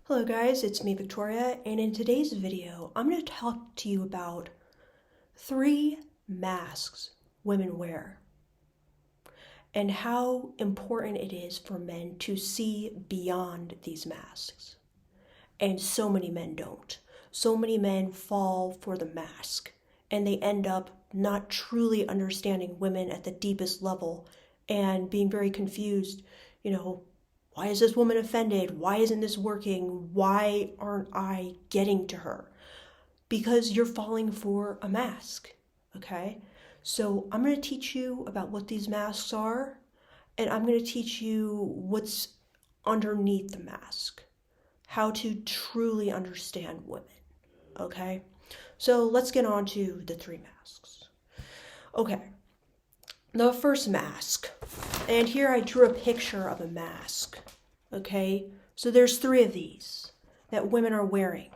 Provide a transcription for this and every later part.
Hello guys, it's me Victoria, and in today's video I'm going to talk to you about 3 masks women wear and how important it is for men to see beyond these masks. And so many men don't. So many men fall for the mask and they end up not truly understanding women at the deepest level and being very confused, why is this woman offended? Why isn't this working? Why aren't I getting to her? Because you're falling for a mask, okay? So I'm going to teach you about what these masks are, and I'm going to teach you what's underneath the mask, how to truly understand women, okay? So let's get on to the 3 masks. Okay, the first mask, and here I drew a picture of a mask, okay? So there's 3 of these that women are wearing,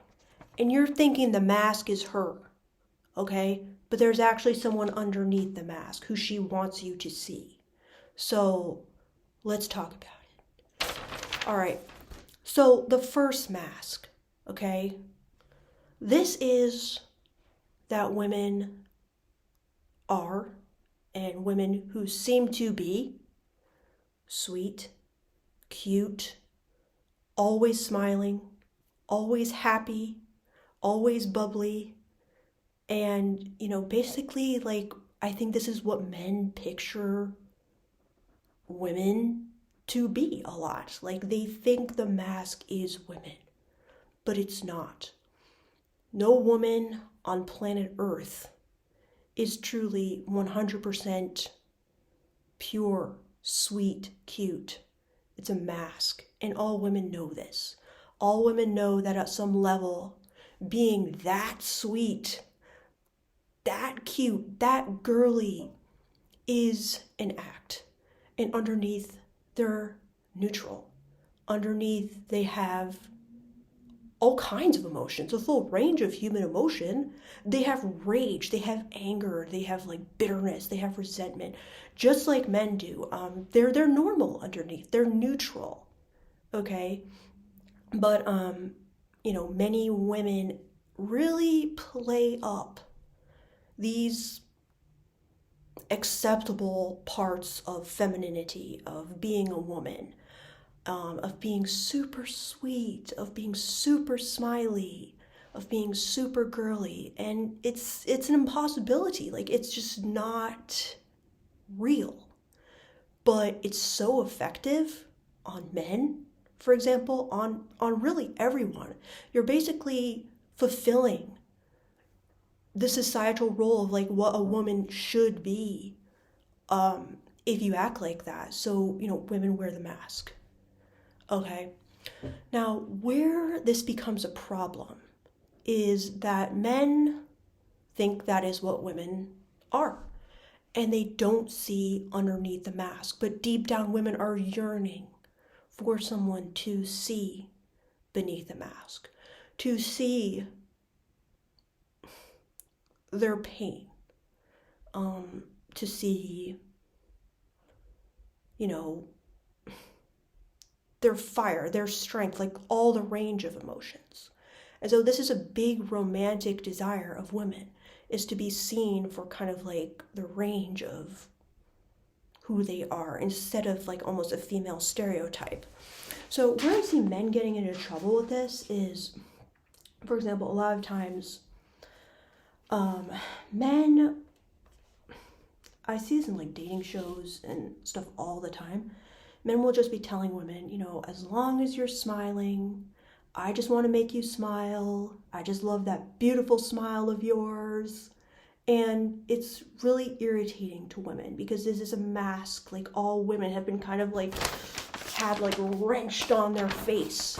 and you're thinking the mask is her, okay? But there's actually someone underneath the mask who she wants you to see. So let's talk about it. All right, so the first mask, okay? This is that women are, and women who seem to be sweet, cute, always smiling, always happy, always bubbly, and, basically, I think this is what men picture women to be a lot. Like, they think the mask is women, but it's not. No woman on planet Earth is truly 100% pure, sweet, cute. It's a mask, and all women know this. All women know that at some level, being that sweet, that cute, that girly is an act. And underneath, they're neutral. Underneath, they have all kinds of emotions, a full range of human emotion. They have rage, they have anger, they have bitterness, they have resentment, just like men do. They're normal underneath. They're neutral, okay? But many women really play up these acceptable parts of femininity, of being a woman, of being super sweet, of being super smiley, of being super girly, and it's an impossibility. It's just not real. But it's so effective on men, for example, on really everyone. You're basically fulfilling the societal role of what a woman should be, if you act like that. So, women wear the mask. Okay. Now, where this becomes a problem is that men think that is what women are, and they don't see underneath the mask. But deep down, women are yearning for someone to see beneath the mask, to see their pain, to see, their fire, their strength, all the range of emotions. And so this is a big romantic desire of women, is to be seen for kind of the range of who they are, instead of almost a female stereotype. So where I see men getting into trouble with this is, for example, a lot of times men, I see this in dating shows and stuff all the time. Men will just be telling women, as long as you're smiling, I just want to make you smile. I just love that beautiful smile of yours. And it's really irritating to women because this is a mask. All women have been kind of had wrenched on their face.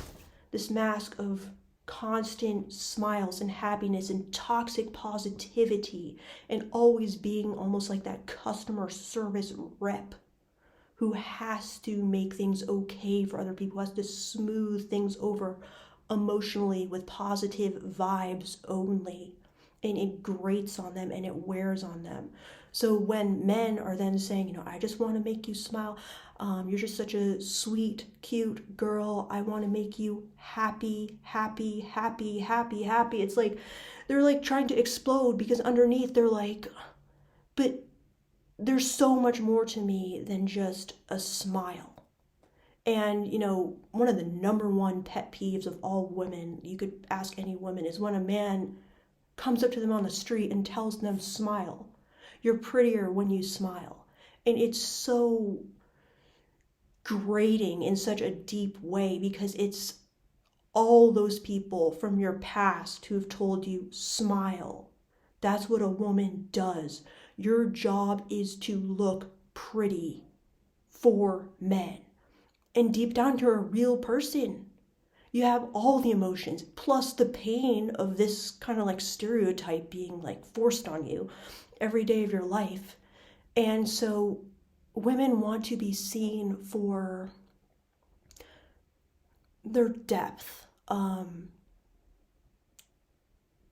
This mask of constant smiles and happiness and toxic positivity, and always being almost like that customer service rep who has to make things okay for other people, has to smooth things over emotionally with positive vibes only. And it grates on them and it wears on them. So when men are then saying, I just want to make you smile, You're just such a sweet, cute girl. I want to make you happy, happy, happy, happy, happy. It's like they're like trying to explode because underneath they're like, but there's so much more to me than just a smile. And, one of the number one pet peeves of all women, you could ask any woman, is when a man comes up to them on the street and tells them, smile. You're prettier when you smile. And it's so grating in such a deep way because it's all those people from your past who've told you, smile. That's what a woman does. Your job is to look pretty for men. And deep down, you're a real person. You have all the emotions, plus the pain of this kind of like stereotype being like forced on you every day of your life. And so women want to be seen for their depth,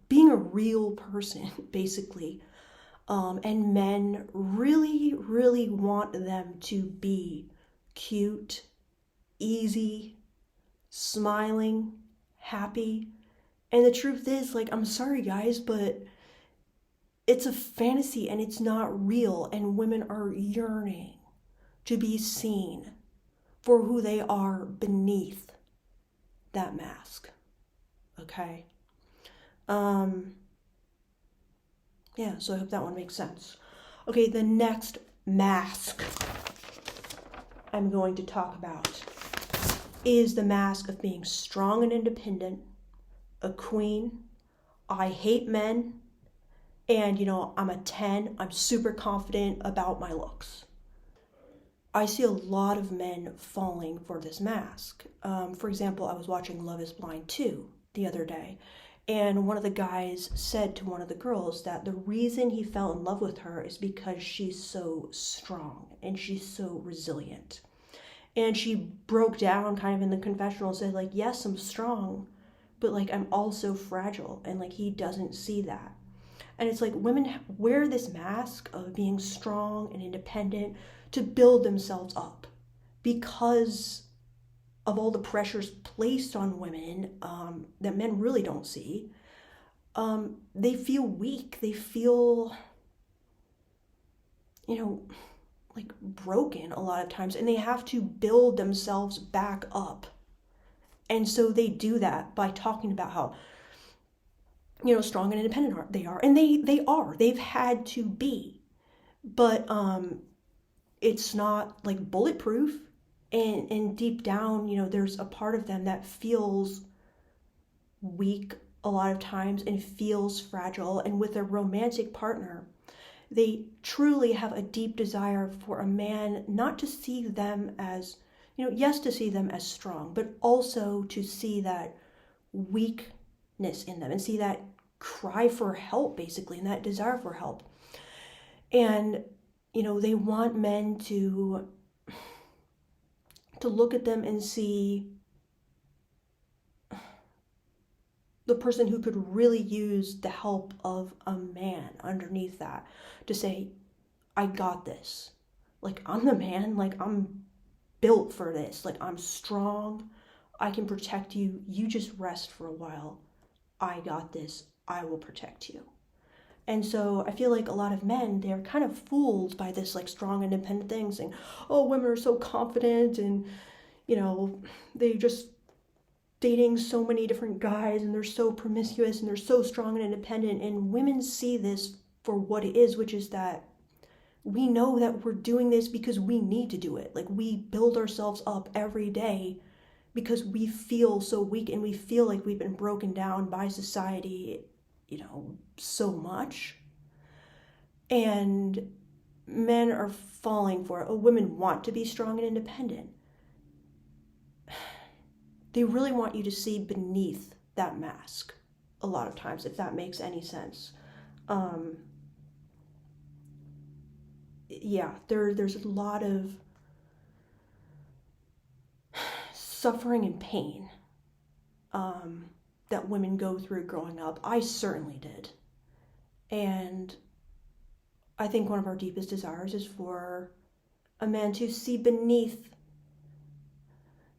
being a real person, basically. And men really, really want them to be cute, easy, smiling, happy. And the truth is, like, I'm sorry guys, but it's a fantasy and it's not real, and women are yearning to be seen for who they are beneath that mask. Okay? Yeah, so I hope that one makes sense. Okay, the next mask I'm going to talk about is the mask of being strong and independent, a queen, I hate men, and I'm a 10, I'm super confident about my looks. I see a lot of men falling for this mask. For example, I was watching Love is Blind 2 the other day, and one of the guys said to one of the girls that the reason he fell in love with her is because she's so strong and she's so resilient. And she broke down kind of in the confessional and said, like, yes, I'm strong, but like I'm also fragile, and like he doesn't see that. And it's like women wear this mask of being strong and independent to build themselves up because of all the pressures placed on women that men really don't see. They feel weak. They feel, like broken a lot of times, and they have to build themselves back up. And so they do that by talking about how, strong and independent they are. And they are. They've had to be. But it's not like bulletproof. And deep down, there's a part of them that feels weak a lot of times and feels fragile. And with a romantic partner, they truly have a deep desire for a man not to see them as, yes, to see them as strong, but also to see that weakness in them and see that cry for help, basically, and that desire for help. And, they want men to look at them and see the person who could really use the help of a man underneath that, to say, I got this. Like, I'm the man. Like, I'm built for this. Like, I'm strong. I can protect you. You just rest for a while. I got this. I will protect you. And so I feel like a lot of men, they're kind of fooled by this like strong, independent thing, saying, oh, women are so confident and, they just dating so many different guys and they're so promiscuous and they're so strong and independent. And women see this for what it is, which is that we know that we're doing this because we need to do it. Like, we build ourselves up every day because we feel so weak and we feel like we've been broken down by society, so much. And men are falling for it. Oh, women want to be strong and independent. They really want you to see beneath that mask a lot of times, if that makes any sense. There's a lot of suffering and pain that women go through growing up. I certainly did. And I think one of our deepest desires is for a man to see beneath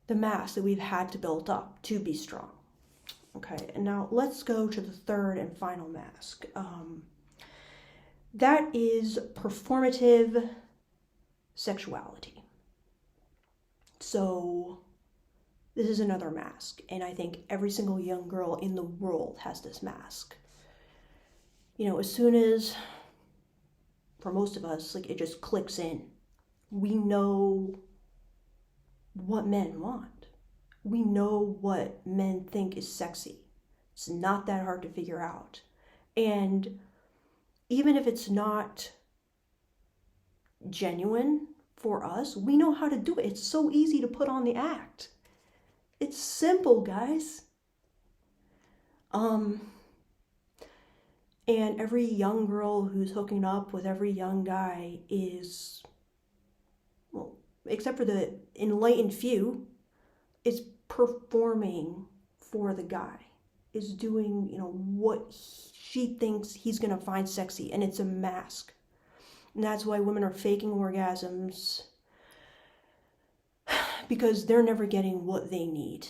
the mask that we've had to build up to be strong. Okay, and now let's go to the third and final mask. That is performative sexuality. So this is another mask, and I think every single young girl in the world has this mask. You know, as soon as, for most of us, like, it just clicks in. We know what men want. We know what men think is sexy. It's not that hard to figure out. And even if it's not genuine for us, we know how to do it. It's so easy to put on the act. It's simple, guys. And every young girl who's hooking up with every young guy is, well, except for the enlightened few, is performing for the guy, is doing, you know, what she thinks he's gonna find sexy, and it's a mask. And that's why women are faking orgasms, because they're never getting what they need,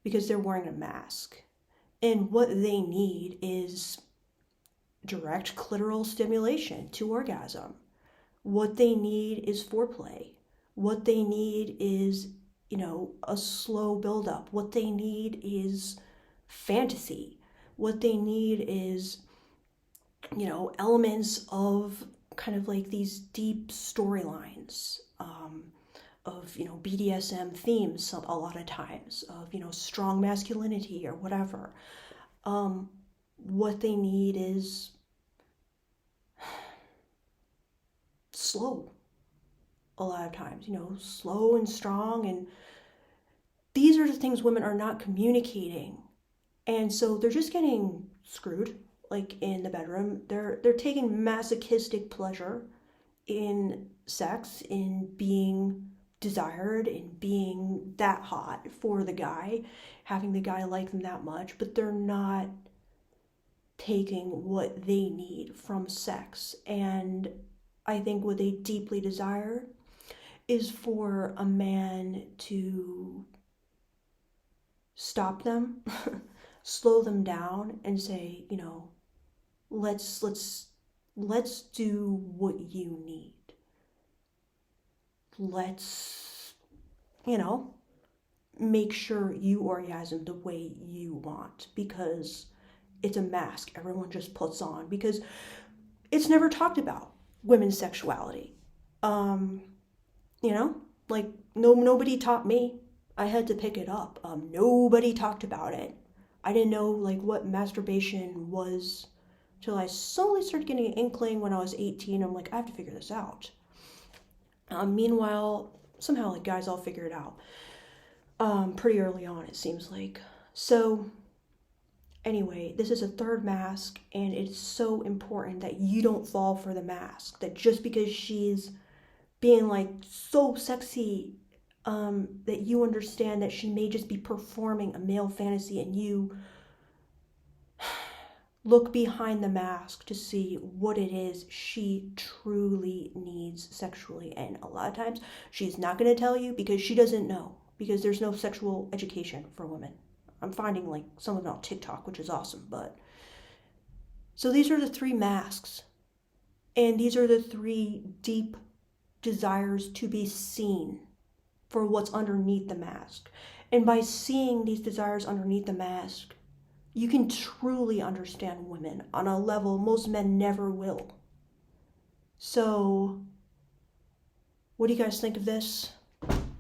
because they're wearing a mask. And what they need is direct clitoral stimulation to orgasm. What they need is foreplay. What they need is, you know, a slow buildup. What they need is fantasy. What they need is, you know, elements of kind of like these deep storylines, of, you know, BDSM themes a lot of times, of, you know, strong masculinity or whatever. What they need is slow a lot of times, you know, slow and strong. And these are the things women are not communicating. And so they're just getting screwed, like, in the bedroom. They're taking masochistic pleasure in sex, in being desired, in being that hot for the guy, having the guy like them that much, but they're not taking what they need from sex. And I think what they deeply desire is for a man to stop them, slow them down, and say, you know, let's do what you need. Let's, you know, make sure you orgasm the way you want, because it's a mask everyone just puts on, because it's never talked about, women's sexuality. You know, like, nobody taught me. I had to pick it up. Nobody talked about it. I didn't know, like, what masturbation was till I slowly started getting an inkling when I was 18. I'm like, I have to figure this out. Meanwhile, somehow, like, guys all figure it out pretty early on, it seems like. So anyway, this is a third mask, and it's so important that you don't fall for the mask, that just because she's being, like, so sexy, that you understand that she may just be performing a male fantasy, and you look behind the mask to see what it is she truly needs sexually. And a lot of times she's not going to tell you because she doesn't know, because there's no sexual education for women. I'm finding, like, some of it on TikTok, which is awesome. But so these are the three masks, and these are the three deep desires to be seen for what's underneath the mask. And by seeing these desires underneath the mask, you can truly understand women on a level most men never will. So, what do you guys think of this?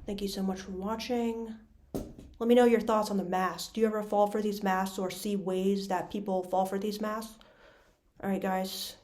Thank you so much for watching. Let me know your thoughts on the mask. Do you ever fall for these masks or see ways that people fall for these masks? All right, guys.